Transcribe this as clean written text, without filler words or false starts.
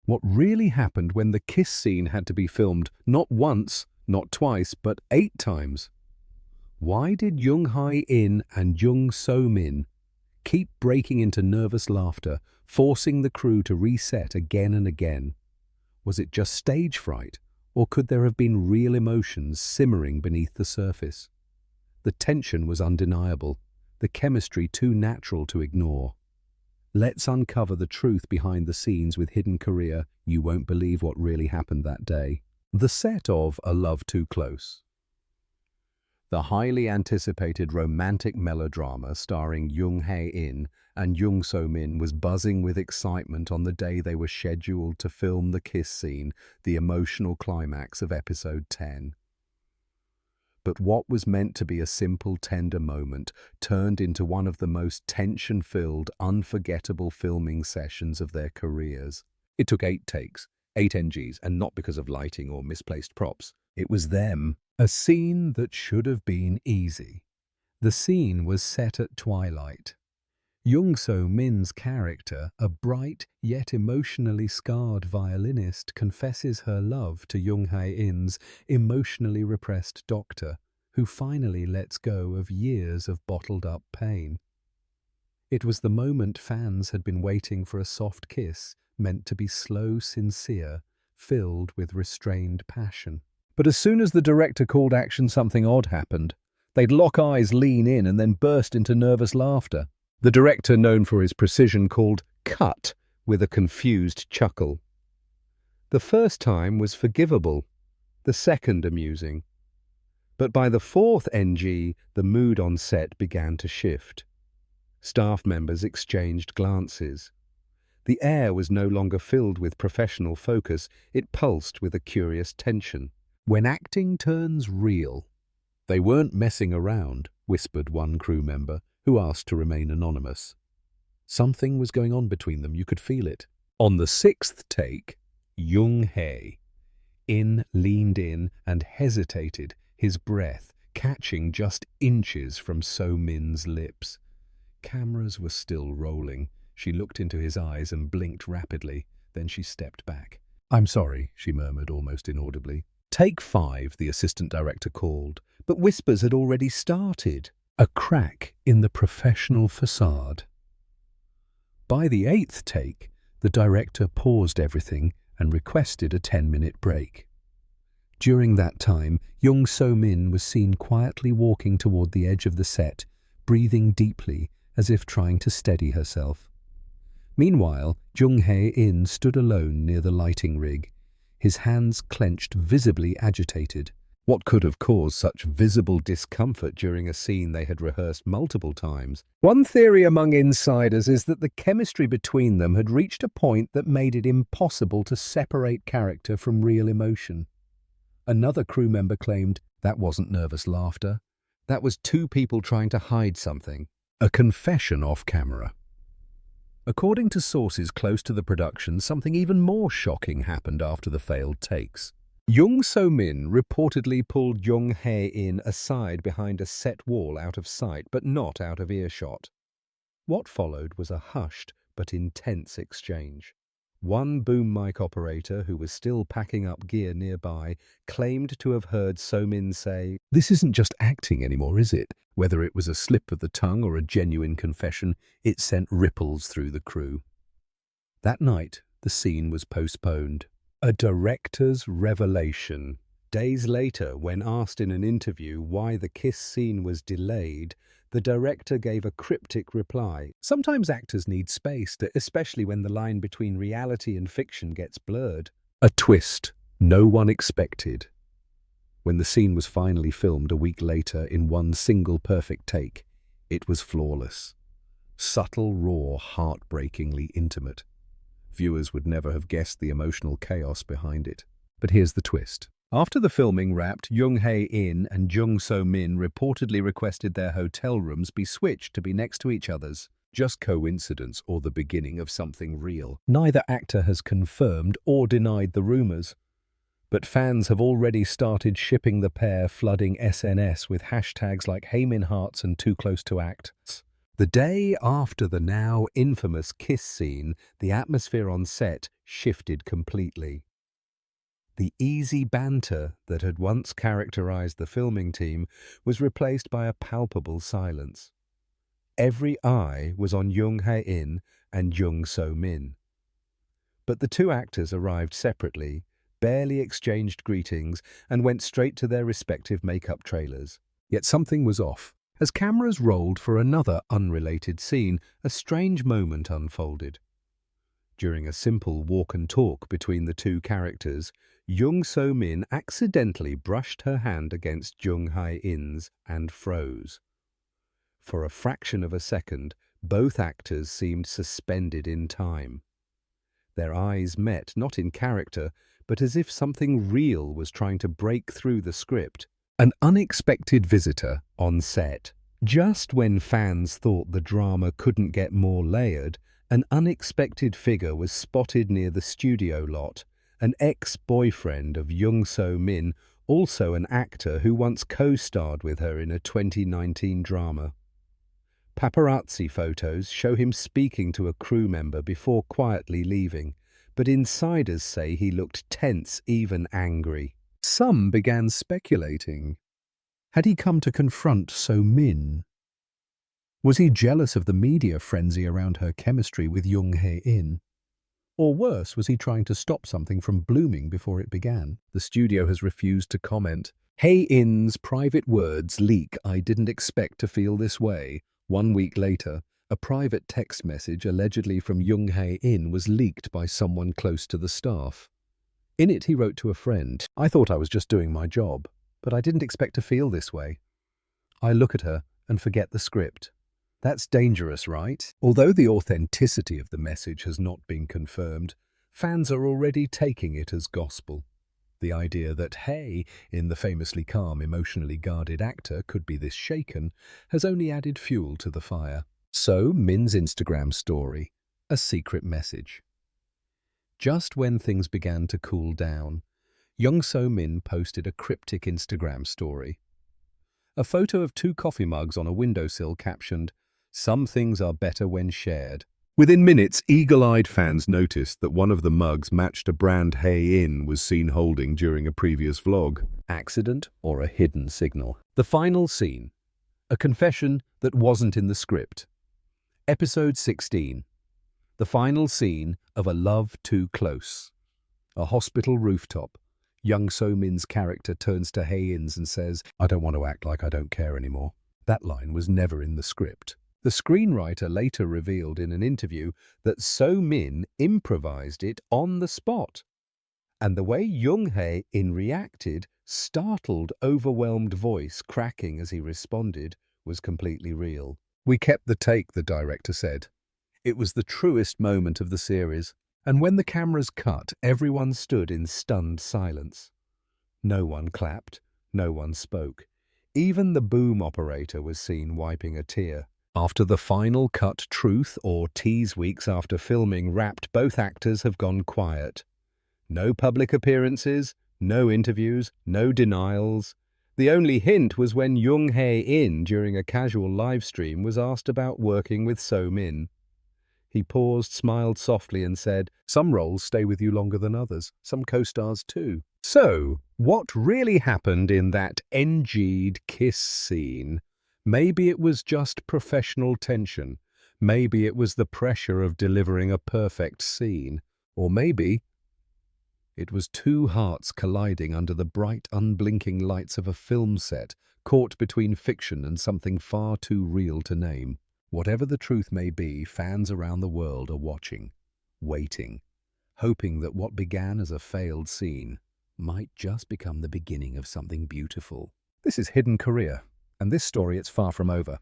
What really happened when the kiss scene had to be filmed not once, not twice, but 8 times? Why did Jung Hae-in and Jung So-min keep breaking into nervous laughter, forcing the crew to reset again and again? Was it just stage fright, or could there have been real emotions simmering beneath the surface? The tension was undeniable, the chemistry too natural to ignore. Let's uncover the truth behind the scenes with Hidden Korea. You won't believe what really happened that day. The set of A Love Too Close. The highly anticipated romantic melodrama starring Jung Hae-in and Jung So-min was buzzing with excitement on the day they were scheduled to film the kiss scene, the emotional climax of episode 10. But what was meant to be a simple, tender moment turned into one of the most tension-filled, unforgettable filming sessions of their careers. It took 8 takes, 8 NGs, and not because of lighting or misplaced props. It was them. A scene that should have been easy. The scene was set at twilight. Jung So-min's character, a bright yet emotionally scarred violinist, confesses her love to Jung Hae-in's emotionally repressed doctor, who finally lets go of years of bottled-up pain. It was the moment fans had been waiting for, a soft kiss meant to be slow, sincere, filled with restrained passion. But as soon as the director called action, something odd happened. They'd lock eyes, lean in, and then burst into nervous laughter. The director, known for his precision, called "cut" with a confused chuckle. The first time was forgivable, the second amusing. But by the 4th NG, the mood on set began to shift. Staff members exchanged glances. The air was no longer filled with professional focus, it pulsed with a curious tension. When acting turns real. They weren't messing around, whispered one crew member, who asked to remain anonymous. Something was going on between them, you could feel it. On the 6th take, Jung Hae-in leaned in and hesitated, his breath catching just inches from So-min's lips. Cameras were still rolling. She looked into his eyes and blinked rapidly, then she stepped back. "I'm sorry," she murmured almost inaudibly. "Take 5, the assistant director called, but whispers had already started. A crack in the professional facade. By the 8th take, the director paused everything and requested a 10-minute break. During that time, Jung So-min was seen quietly walking toward the edge of the set, breathing deeply as if trying to steady herself. Meanwhile, Jung Hae-in stood alone near the lighting rig, his hands clenched, visibly agitated. What could have caused such visible discomfort during a scene they had rehearsed multiple times? One theory among insiders is that the chemistry between them had reached a point that made it impossible to separate character from real emotion. Another crew member claimed that wasn't nervous laughter. That was 2 people trying to hide something. A confession off camera. According to sources close to the production, something even more shocking happened after the failed takes. Jung So-min reportedly pulled Jung Hae-in aside behind a set wall out of sight, but not out of earshot. What followed was a hushed but intense exchange. One boom mic operator, who was still packing up gear nearby, claimed to have heard So-min say, "This isn't just acting anymore, is it?" Whether it was a slip of the tongue or a genuine confession, it sent ripples through the crew. That night, the scene was postponed. A director's revelation. Days later, when asked in an interview why the kiss scene was delayed, the director gave a cryptic reply. "Sometimes actors need space, especially when the line between reality and fiction gets blurred." A twist no one expected. When the scene was finally filmed a week later in one single perfect take, it was flawless. Subtle, raw, heartbreakingly intimate. Viewers would never have guessed the emotional chaos behind it. But here's the twist. After the filming wrapped, Jung Hae-in and Jung So-min reportedly requested their hotel rooms be switched to be next to each other's. Just coincidence or the beginning of something real? Neither actor has confirmed or denied the rumors. But fans have already started shipping the pair, flooding SNS with hashtags like Haemin Hearts and Too Close to Act. The day after the now infamous kiss scene, the atmosphere on set shifted completely. The easy banter that had once characterized the filming team was replaced by a palpable silence. Every eye was on Jung Hae-in and Jung So-min. But the two actors arrived separately, barely exchanged greetings, and went straight to their respective makeup trailers. Yet something was off. As cameras rolled for another unrelated scene, a strange moment unfolded. During a simple walk and talk between the two characters, Jung So-min accidentally brushed her hand against Jung Hae-in's and froze. For a fraction of a second, both actors seemed suspended in time. Their eyes met, not in character, but as if something real was trying to break through the script. An unexpected visitor on set. Just when fans thought the drama couldn't get more layered, an unexpected figure was spotted near the studio lot, an ex-boyfriend of Jung So-min, also an actor who once co-starred with her in a 2019 drama. Paparazzi photos show him speaking to a crew member before quietly leaving, but insiders say he looked tense, even angry. Some began speculating. Had he come to confront So-min? Was he jealous of the media frenzy around her chemistry with Jung Hae-in? Or worse, was he trying to stop something from blooming before it began? The studio has refused to comment. Hae-in's private words leak, "I didn't expect to feel this way." 1 week later, a private text message allegedly from Jung Hae-in was leaked by someone close to the staff. In it, he wrote to a friend, "I thought I was just doing my job, but I didn't expect to feel this way. I look at her and forget the script." That's dangerous, right? Although the authenticity of the message has not been confirmed, fans are already taking it as gospel. The idea that Hae-in, the famously calm, emotionally guarded actor, could be this shaken has only added fuel to the fire. So, Min's Instagram story, a secret message. Just when things began to cool down, Jung So-min posted a cryptic Instagram story. A photo of 2 coffee mugs on a windowsill captioned, "Some things are better when shared." Within minutes, eagle-eyed fans noticed that one of the mugs matched a brand Hae-in was seen holding during a previous vlog. Accident or a hidden signal? The final scene. A confession that wasn't in the script. Episode 16. The final scene of A Love Too Close. A hospital rooftop. Jung So-min's character turns to Hae-in's and says, "I don't want to act like I don't care anymore." That line was never in the script. The screenwriter later revealed in an interview that So-min improvised it on the spot. And the way Jung Hae-in reacted, startled, overwhelmed voice cracking as he responded, was completely real. "We kept the take," the director said. "It was the truest moment of the series." And when the cameras cut, everyone stood in stunned silence. No one clapped, no one spoke. Even the boom operator was seen wiping a tear. After the final cut, truth or tease weeks after filming wrapped, both actors have gone quiet. No public appearances, no interviews, no denials. The only hint was when Jung Hae-in, during a casual live stream, was asked about working with So-min. He paused, smiled softly and said, "Some roles stay with you longer than others. Some co-stars too." So, what really happened in that NG'd kiss scene? Maybe it was just professional tension. Maybe it was the pressure of delivering a perfect scene. Or maybe it was 2 hearts colliding under the bright, unblinking lights of a film set, caught between fiction and something far too real to name. Whatever the truth may be, fans around the world are watching, waiting, hoping that what began as a failed scene might just become the beginning of something beautiful. This is Hidden Korea, and this story, it's far from over.